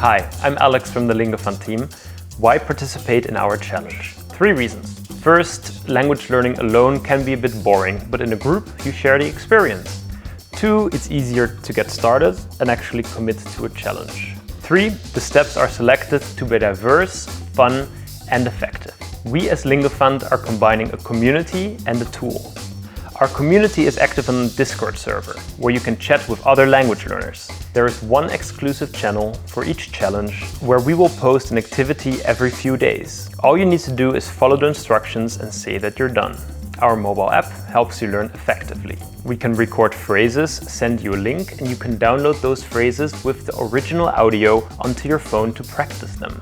Hi, I'm Alex from the Lingophant team. Why participate in our challenge? 3 reasons. First, language learning alone can be a bit boring, but in a group you share the experience. 2, it's easier to get started and actually commit to a challenge. 3, the steps are selected to be diverse, fun and effective. We as Lingophant are combining a community and a tool. Our community is active on a Discord server, where you can chat with other language learners. There is one exclusive channel for each challenge, where we will post an activity every few days. All you need to do is follow the instructions and say that you're done. Our mobile app helps you learn effectively. We can record phrases, send you a link, and you can download those phrases with the original audio onto your phone to practice them.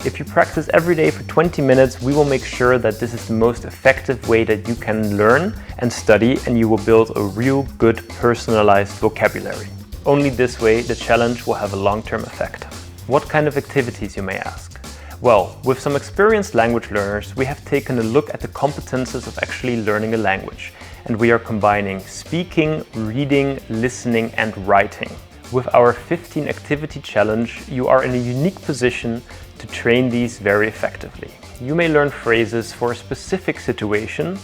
If you practice every day for 20 minutes, we will make sure that this is the most effective way that you can learn and study, and you will build a real good personalized vocabulary. Only this way the challenge will have a long-term effect. What kind of activities, you may ask? Well, with some experienced language learners, we have taken a look at the competences of actually learning a language, and we are combining speaking, reading, listening and writing. With our 15 activity challenge, you are in a unique position to train these very effectively. You may learn phrases for a specific situation,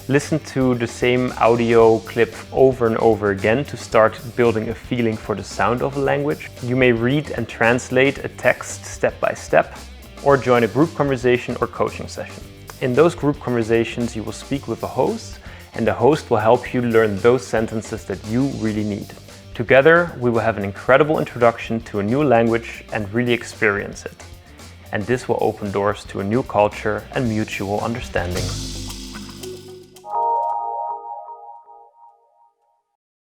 listen to the same audio clip over and over again to start building a feeling for the sound of a language. You may read and translate a text step by step, or join a group conversation or coaching session. In those group conversations, you will speak with a host, and the host will help you learn those sentences that you really need. Together, we will have an incredible introduction to a new language and really experience it. And this will open doors to a new culture and mutual understanding.